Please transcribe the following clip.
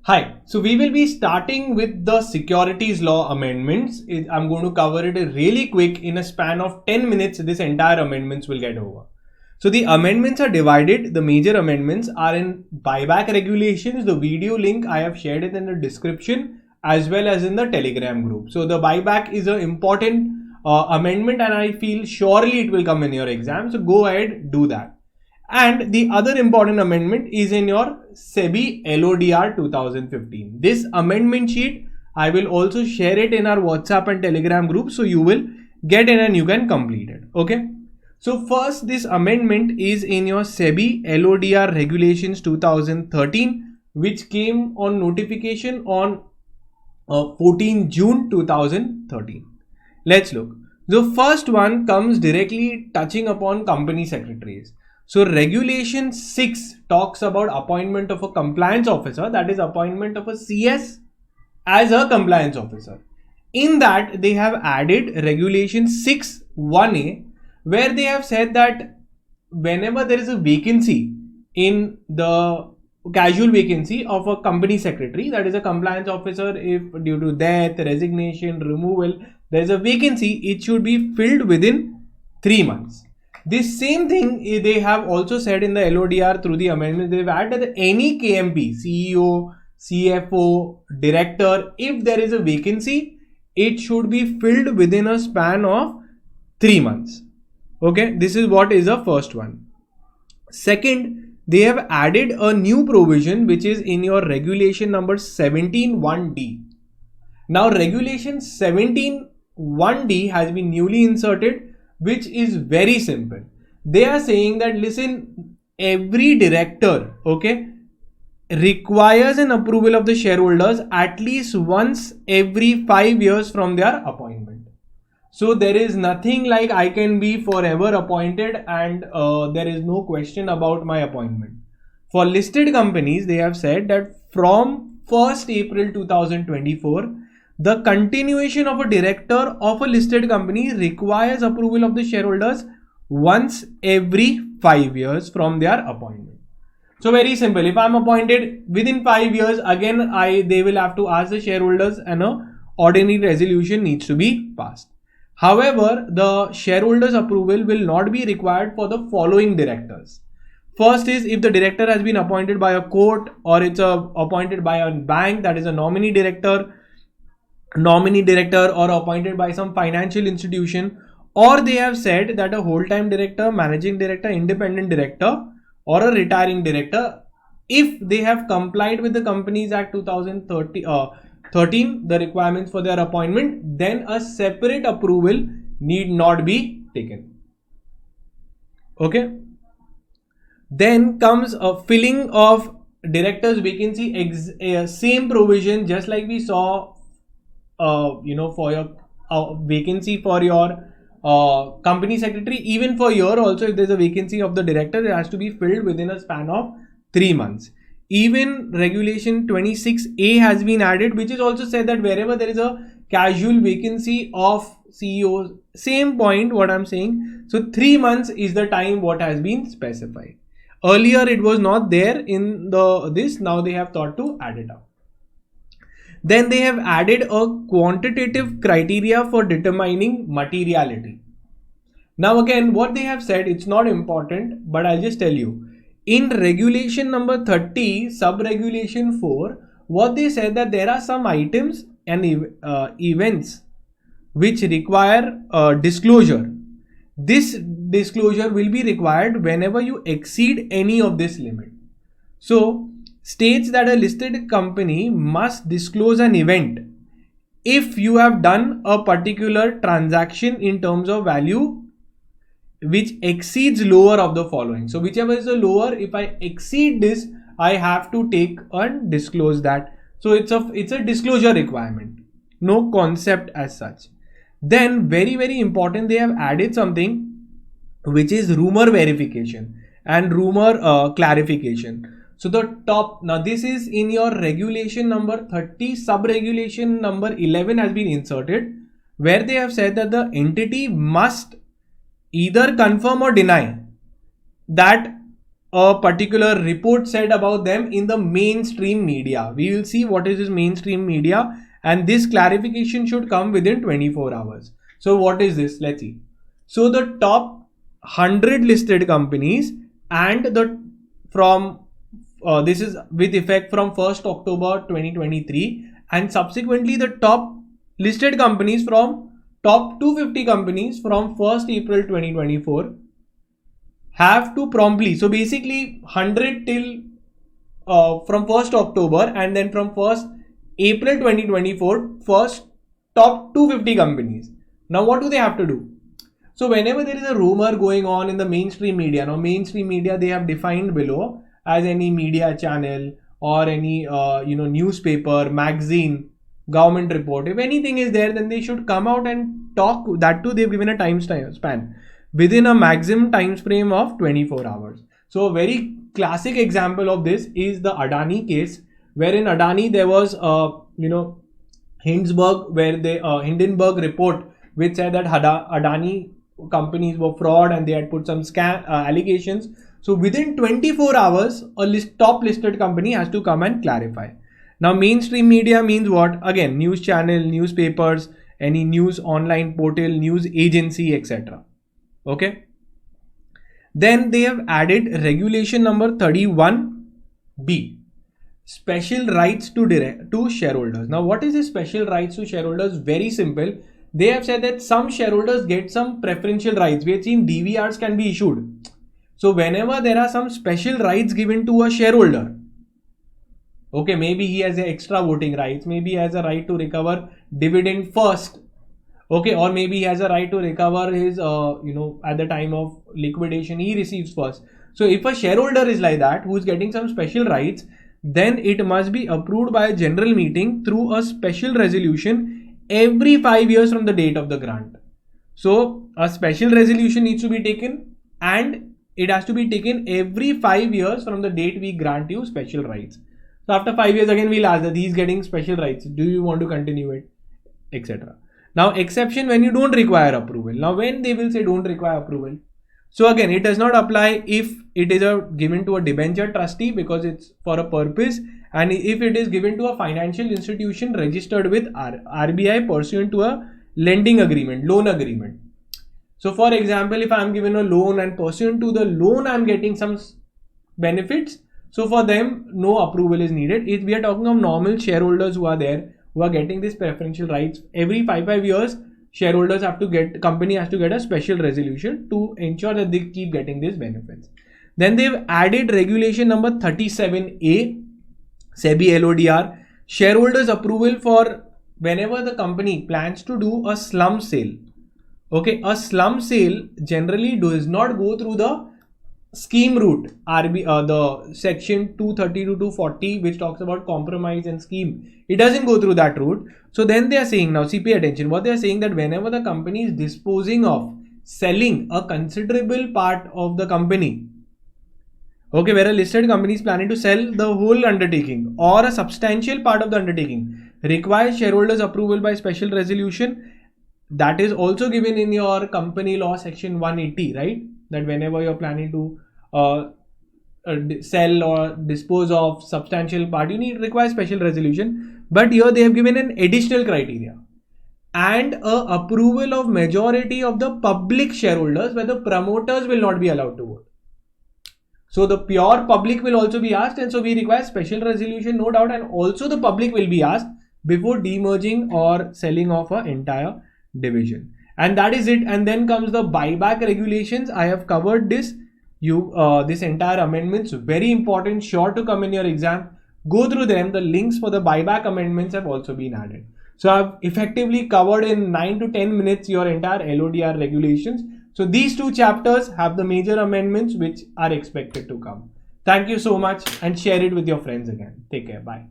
Hi, so we will be starting with the securities law amendments. I'm going to cover it really quick in a span of 10 minutes. This entire amendments will get over. So the amendments are divided. The major amendments are in buyback regulations. The video link I have shared it in the description as well as in the Telegram group. So the buyback is an important amendment and I feel surely it will come in your exam. So go ahead, do that. And the other important amendment is in your SEBI LODR 2015. This amendment sheet, I will also share it in our WhatsApp and Telegram group. So you will get it and you can complete it. Okay. So first, this amendment is in your SEBI LODR regulations 2013, which came on notification on 14 June 2013. Let's look. The first one comes directly touching upon company secretaries. So regulation 6 talks about appointment of a compliance officer, that is appointment of a CS as a compliance officer. In that they have added regulation 6(1)(a), where they have said that whenever there is a vacancy in the casual vacancy of a company secretary, that is a compliance officer, if due to death, resignation, removal, there is a vacancy, it should be filled within 3 months. This same thing they have also said in the LODR through the amendment. They've added that any KMP, CEO, CFO, director, if there is a vacancy, it should be filled within a span of 3 months. Okay, this is what is the first one. Second, they have added a new provision which is in your regulation number 17(1)(d). Now regulation 17(1)(d) has been newly inserted, which is very simple. They are saying that, listen, every director, okay, requires an approval of the shareholders at least once every 5 years from their appointment. So there is nothing like I can be forever appointed and there is no question about my appointment. For listed companies, they have said that from 1st April 2024, the continuation of a director of a listed company requires approval of the shareholders once every 5 years from their appointment. So very simple. If I'm appointed within 5 years, again they will have to ask the shareholders and an ordinary resolution needs to be passed. However, the shareholders approval will not be required for the following directors. First is if the director has been appointed by a court or it's appointed by a bank, that is a nominee director or appointed by some financial institution, or they have said that a whole-time director, managing director, independent director or a retiring director, if they have complied with the Companies Act 2013, the requirements for their appointment, then a separate approval need not be taken. Okay. Then comes a filling of director's vacancy, same provision just like we saw for your vacancy for your company secretary. Even for your also, if there's a vacancy of the director, it has to be filled within a span of 3 months. Even regulation 26(a) has been added, which is also said that wherever there is a casual vacancy of CEOs, same point what I'm saying. So 3 months is the time what has been specified. Earlier it was not there in this. Now they have thought to add it up. Then they have added a quantitative criteria for determining materiality. Now again, what they have said, it's not important, but I'll just tell you. In regulation number 30, sub-regulation 4, what they said that there are some items and events which require disclosure. This disclosure will be required whenever you exceed any of this limit. So, states that a listed company must disclose an event if you have done a particular transaction in terms of value which exceeds lower of the following. So whichever is the lower, if I exceed this, I have to take and disclose that. So it's a disclosure requirement, no concept as such. Then very, very important, they have added something which is rumor verification and rumor clarification. So the top, now this is in your regulation number 30, sub-regulation number 11 has been inserted, where they have said that the entity must either confirm or deny that a particular report said about them in the mainstream media. We will see what is this mainstream media, and this clarification should come within 24 hours. So what is this? Let's see. So the top 100 listed companies and this is with effect from 1st October 2023, and subsequently the top listed companies from top 250 companies from 1st April 2024 have to promptly, so basically 100 till from 1st October, and then from 1st April 2024 first top 250 companies. Now what do they have to do? So whenever there is a rumor going on in the mainstream media, now mainstream media they have defined below as any media channel or any newspaper, magazine, government report. If anything is there, then they should come out and talk. That too, they've given a time span within a maximum time frame of 24 hours. So a very classic example of this is the Adani case, where in Adani there was Hindenburg report which said that Adani companies were fraud and they had put some scam allegations. So within 24 hours, a top listed company has to come and clarify. Now mainstream media means what? Again, news channel, newspapers, any news online portal, news agency, etc. Okay. Then they have added regulation number 31B, special rights to shareholders. Now what is the special rights to shareholders? Very simple. They have said that some shareholders get some preferential rights. We have seen DVRs can be issued. So whenever there are some special rights given to a shareholder, okay, maybe he has extra voting rights, maybe he has a right to recover dividend first, okay, or maybe he has a right to recover his, at the time of liquidation, he receives first. So if a shareholder is like that, who is getting some special rights, then it must be approved by a general meeting through a special resolution every 5 years from the date of the grant. So a special resolution needs to be taken, and it has to be taken every 5 years from the date we grant you special rights. So after 5 years again we'll ask that he's getting special rights, do you want to continue it, etc. Now exception when you don't require approval. Now when they will say don't require approval, so again it does not apply if it is given to a debenture trustee because it's for a purpose, and if it is given to a financial institution registered with RBI pursuant to a lending agreement, loan agreement. So for example, if I am given a loan and pursuant to the loan I am getting some benefits, so for them no approval is needed. If we are talking of normal shareholders who are there, who are getting these preferential rights, every 5 years shareholders company has to get a special resolution to ensure that they keep getting these benefits. Then they've added regulation number 37A, SEBI LODR, shareholders approval for whenever the company plans to do a slump sale. Okay, a slump sale generally does not go through the scheme route, the section 230 to 240, which talks about compromise and scheme. It doesn't go through that route. So then they are saying, now see, pay attention, what they are saying, that whenever the company is disposing of, selling a considerable part of the company, okay, where a listed company is planning to sell the whole undertaking or a substantial part of the undertaking, requires shareholders approval by special resolution. That is also given in your company law section 180, right? That whenever you're planning to sell or dispose of substantial part, you require special resolution. But here they have given an additional criteria and a approval of majority of the public shareholders, where the promoters will not be allowed to vote. So the pure public will also be asked, and so we require special resolution, no doubt, and also the public will be asked before demerging or selling off an entire division. And that is it. And then comes the buyback regulations. I have covered this. This entire amendments, very important, sure to come in your exam. Go through them. The links for the buyback amendments have also been added. So I've effectively covered in 9 to 10 minutes your entire LODR regulations. So these two chapters have the major amendments which are expected to come. Thank you so much, and share it with your friends again. Take care. Bye.